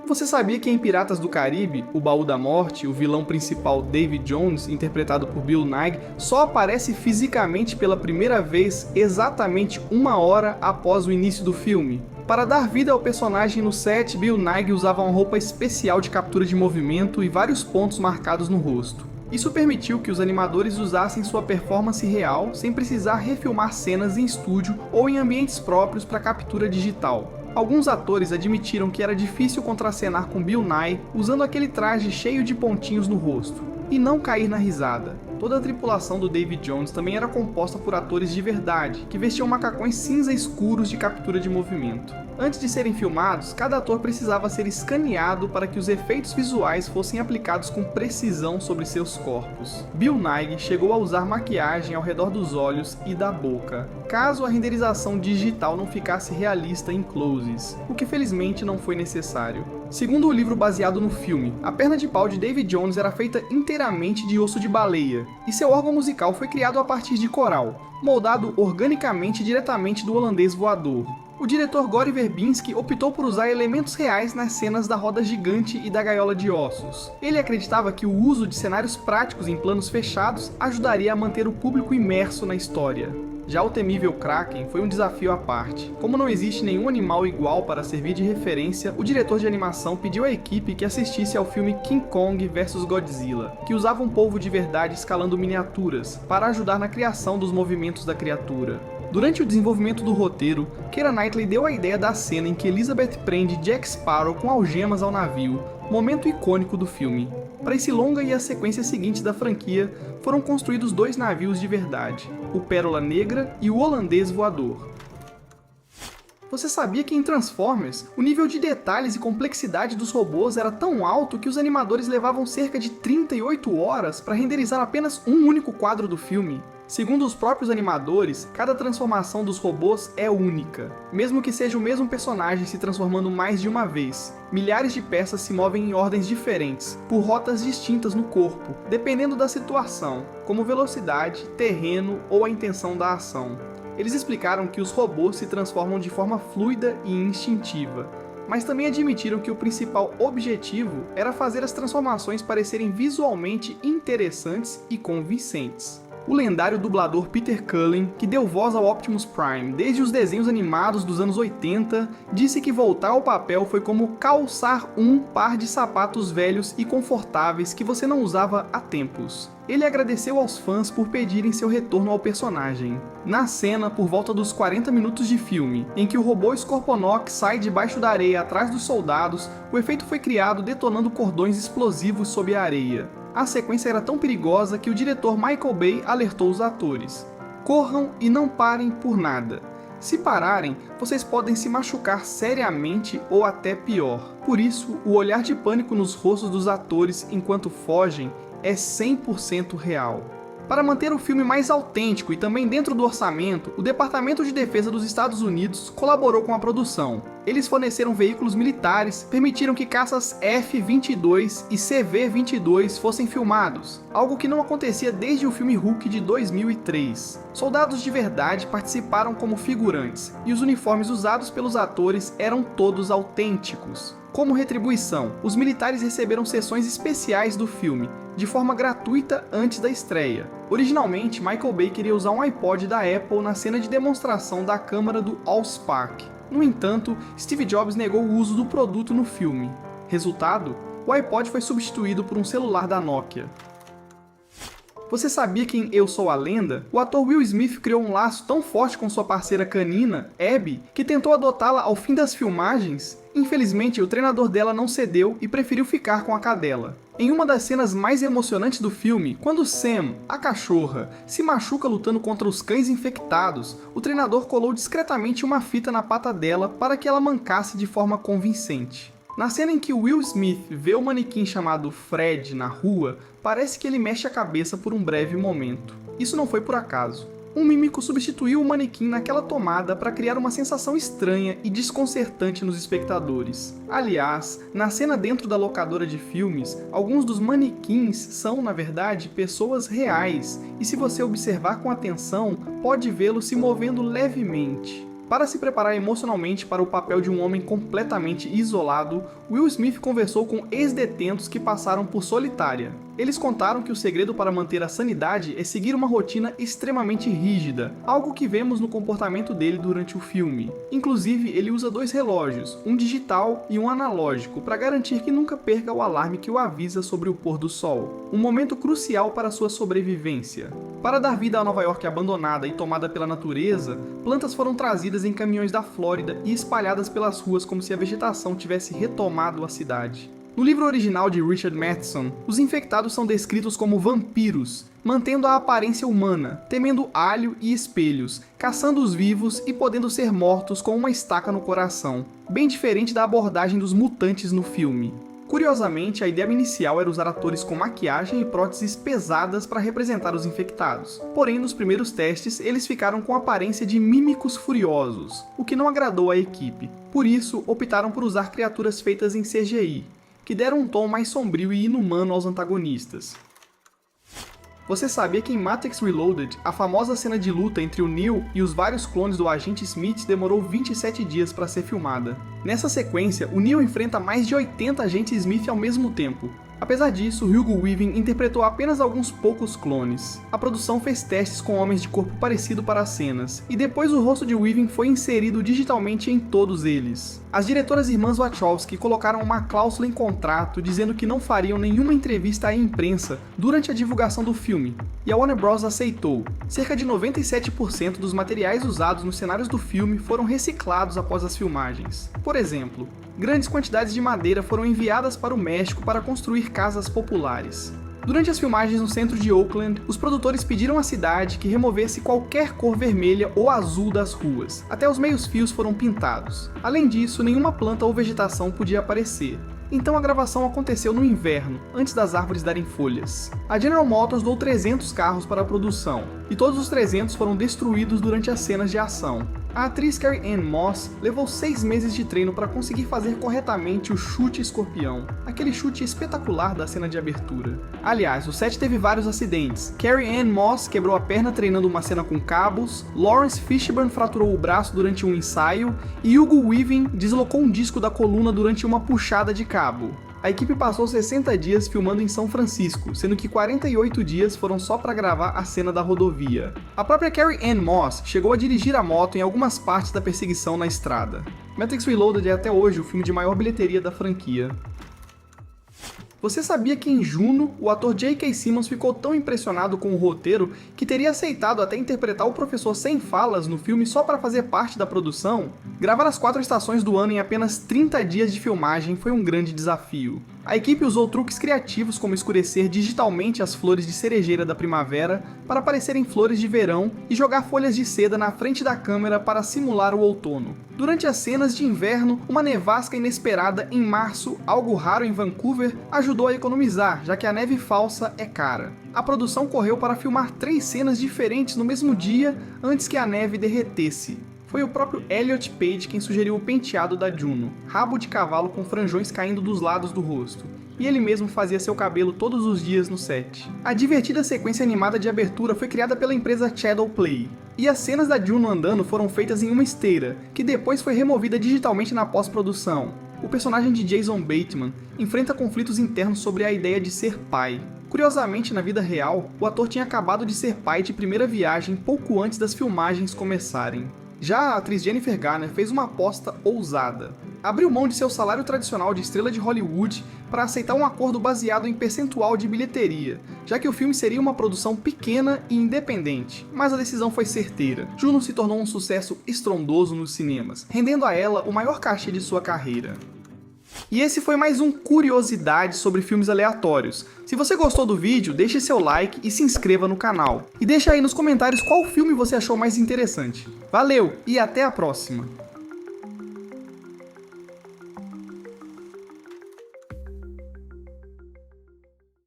Você sabia que em Piratas do Caribe, o Baú da Morte, o vilão principal Davy Jones, interpretado por Bill Nighy, só aparece fisicamente pela primeira vez exatamente 1 hora após o início do filme? Para dar vida ao personagem no set, Bill Nighy usava uma roupa especial de captura de movimento e vários pontos marcados no rosto. Isso permitiu que os animadores usassem sua performance real sem precisar refilmar cenas em estúdio ou em ambientes próprios para captura digital. Alguns atores admitiram que era difícil contracenar com Bill Nighy usando aquele traje cheio de pontinhos no rosto, e não cair na risada. Toda a tripulação do Davy Jones também era composta por atores de verdade, que vestiam macacões cinza escuros de captura de movimento. Antes de serem filmados, cada ator precisava ser escaneado para que os efeitos visuais fossem aplicados com precisão sobre seus corpos. Bill Nighy chegou a usar maquiagem ao redor dos olhos e da boca, caso a renderização digital não ficasse realista em closes, o que felizmente não foi necessário. Segundo o livro baseado no filme, a perna de pau de Davy Jones era feita inteiramente de osso de baleia, e seu órgão musical foi criado a partir de coral, moldado organicamente diretamente do holandês voador. O diretor Gore Verbinski optou por usar elementos reais nas cenas da roda gigante e da gaiola de ossos. Ele acreditava que o uso de cenários práticos em planos fechados ajudaria a manter o público imerso na história. Já o temível Kraken foi um desafio à parte. Como não existe nenhum animal igual para servir de referência, o diretor de animação pediu à equipe que assistisse ao filme King Kong vs Godzilla, que usava um polvo de verdade escalando miniaturas, para ajudar na criação dos movimentos da criatura. Durante o desenvolvimento do roteiro, Keira Knightley deu a ideia da cena em que Elizabeth prende Jack Sparrow com algemas ao navio, momento icônico do filme. Para esse longa e a sequência seguinte da franquia, foram construídos 2 navios de verdade, o Pérola Negra e o Holandês Voador. Você sabia que em Transformers, o nível de detalhes e complexidade dos robôs era tão alto que os animadores levavam cerca de 38 horas para renderizar apenas um único quadro do filme? Segundo os próprios animadores, cada transformação dos robôs é única, mesmo que seja o mesmo personagem se transformando mais de uma vez. Milhares de peças se movem em ordens diferentes, por rotas distintas no corpo, dependendo da situação, como velocidade, terreno ou a intenção da ação. Eles explicaram que os robôs se transformam de forma fluida e instintiva, mas também admitiram que o principal objetivo era fazer as transformações parecerem visualmente interessantes e convincentes. O lendário dublador Peter Cullen, que deu voz ao Optimus Prime desde os desenhos animados dos anos 80, disse que voltar ao papel foi como calçar um par de sapatos velhos e confortáveis que você não usava há tempos. Ele agradeceu aos fãs por pedirem seu retorno ao personagem. Na cena, por volta dos 40 minutos de filme, em que o robô Scorponok sai debaixo da areia atrás dos soldados, o efeito foi criado detonando cordões explosivos sob a areia. A sequência era tão perigosa que o diretor Michael Bay alertou os atores: corram e não parem por nada. Se pararem, vocês podem se machucar seriamente ou até pior. Por isso, o olhar de pânico nos rostos dos atores enquanto fogem é 100% real. Para manter o filme mais autêntico e também dentro do orçamento, o Departamento de Defesa dos Estados Unidos colaborou com a produção. Eles forneceram veículos militares, permitiram que caças F-22 e CV-22 fossem filmados, algo que não acontecia desde o filme Hulk de 2003. Soldados de verdade participaram como figurantes, e os uniformes usados pelos atores eram todos autênticos. Como retribuição, os militares receberam sessões especiais do filme, de forma gratuita antes da estreia. Originalmente, Michael Bay queria usar um iPod da Apple na cena de demonstração da câmara do AllSpark. No entanto, Steve Jobs negou o uso do produto no filme. Resultado? O iPod foi substituído por um celular da Nokia. Você sabia que em Eu Sou a Lenda, o ator Will Smith criou um laço tão forte com sua parceira canina, Abby, que tentou adotá-la ao fim das filmagens? Infelizmente, o treinador dela não cedeu e preferiu ficar com a cadela. Em uma das cenas mais emocionantes do filme, quando Sam, a cachorra, se machuca lutando contra os cães infectados, o treinador colou discretamente uma fita na pata dela para que ela mancasse de forma convincente. Na cena em que Will Smith vê o manequim chamado Fred na rua, parece que ele mexe a cabeça por um breve momento. Isso não foi por acaso. Um mímico substituiu o manequim naquela tomada para criar uma sensação estranha e desconcertante nos espectadores. Aliás, na cena dentro da locadora de filmes, alguns dos manequins são, na verdade, pessoas reais, e se você observar com atenção, pode vê-los se movendo levemente. Para se preparar emocionalmente para o papel de um homem completamente isolado, Will Smith conversou com ex-detentos que passaram por Solitária. Eles contaram que o segredo para manter a sanidade é seguir uma rotina extremamente rígida, algo que vemos no comportamento dele durante o filme. Inclusive, ele usa 2 relógios, um digital e um analógico, para garantir que nunca perca o alarme que o avisa sobre o pôr do sol. Um momento crucial para sua sobrevivência. Para dar vida à Nova York abandonada e tomada pela natureza, plantas foram trazidas em caminhões da Flórida e espalhadas pelas ruas como se a vegetação tivesse retomado a cidade. No livro original de Richard Matheson, os infectados são descritos como vampiros, mantendo a aparência humana, temendo alho e espelhos, caçando os vivos e podendo ser mortos com uma estaca no coração, bem diferente da abordagem dos mutantes no filme. Curiosamente, a ideia inicial era usar atores com maquiagem e próteses pesadas para representar os infectados. Porém, nos primeiros testes, eles ficaram com a aparência de mímicos furiosos, o que não agradou à equipe. Por isso, optaram por usar criaturas feitas em CGI, que deram um tom mais sombrio e inumano aos antagonistas. Você sabia que em Matrix Reloaded, a famosa cena de luta entre o Neo e os vários clones do agente Smith demorou 27 dias para ser filmada? Nessa sequência, o Neo enfrenta mais de 80 agentes Smith ao mesmo tempo. Apesar disso, Hugo Weaving interpretou apenas alguns poucos clones. A produção fez testes com homens de corpo parecido para as cenas, e depois o rosto de Weaving foi inserido digitalmente em todos eles. As diretoras irmãs Wachowski colocaram uma cláusula em contrato dizendo que não fariam nenhuma entrevista à imprensa durante a divulgação do filme, e a Warner Bros. Aceitou. Cerca de 97% dos materiais usados nos cenários do filme foram reciclados após as filmagens. Por exemplo, grandes quantidades de madeira foram enviadas para o México para construir casas populares. Durante as filmagens no centro de Oakland, os produtores pediram à cidade que removesse qualquer cor vermelha ou azul das ruas. Até os meios-fios foram pintados. Além disso, nenhuma planta ou vegetação podia aparecer. Então a gravação aconteceu no inverno, antes das árvores darem folhas. A General Motors doou 300 carros para a produção, e todos os 300 foram destruídos durante as cenas de ação. A atriz Carrie-Anne Moss levou 6 meses de treino para conseguir fazer corretamente o chute escorpião, aquele chute espetacular da cena de abertura. Aliás, o set teve vários acidentes. Carrie-Anne Moss quebrou a perna treinando uma cena com cabos, Lawrence Fishburne fraturou o braço durante um ensaio, e Hugo Weaving deslocou um disco da coluna durante uma puxada de cabo. A equipe passou 60 dias filmando em São Francisco, sendo que 48 dias foram só para gravar a cena da rodovia. A própria Carrie-Anne Moss chegou a dirigir a moto em algumas partes da perseguição na estrada. Matrix Reloaded é até hoje o filme de maior bilheteria da franquia. Você sabia que em Juno, o ator J.K. Simmons ficou tão impressionado com o roteiro que teria aceitado até interpretar o professor sem falas no filme só para fazer parte da produção? Gravar as 4 estações do ano em apenas 30 dias de filmagem foi um grande desafio. A equipe usou truques criativos como escurecer digitalmente as flores de cerejeira da primavera para parecerem flores de verão e jogar folhas de seda na frente da câmera para simular o outono. Durante as cenas de inverno, uma nevasca inesperada em março, algo raro em Vancouver, ajudou a economizar, já que a neve falsa é cara. A produção correu para filmar 3 cenas diferentes no mesmo dia antes que a neve derretesse. Foi o próprio Elliot Page quem sugeriu o penteado da Juno, rabo de cavalo com franjões caindo dos lados do rosto, e ele mesmo fazia seu cabelo todos os dias no set. A divertida sequência animada de abertura foi criada pela empresa Shadowplay, e as cenas da Juno andando foram feitas em uma esteira, que depois foi removida digitalmente na pós-produção. O personagem de Jason Bateman enfrenta conflitos internos sobre a ideia de ser pai. Curiosamente, na vida real, o ator tinha acabado de ser pai de primeira viagem pouco antes das filmagens começarem. Já a atriz Jennifer Garner fez uma aposta ousada. Abriu mão de seu salário tradicional de estrela de Hollywood para aceitar um acordo baseado em percentual de bilheteria, já que o filme seria uma produção pequena e independente, mas a decisão foi certeira. Juno se tornou um sucesso estrondoso nos cinemas, rendendo a ela o maior cachê de sua carreira. E esse foi mais um Curiosidade sobre filmes aleatórios. Se você gostou do vídeo, deixe seu like e se inscreva no canal. E deixa aí nos comentários qual filme você achou mais interessante. Valeu e até a próxima!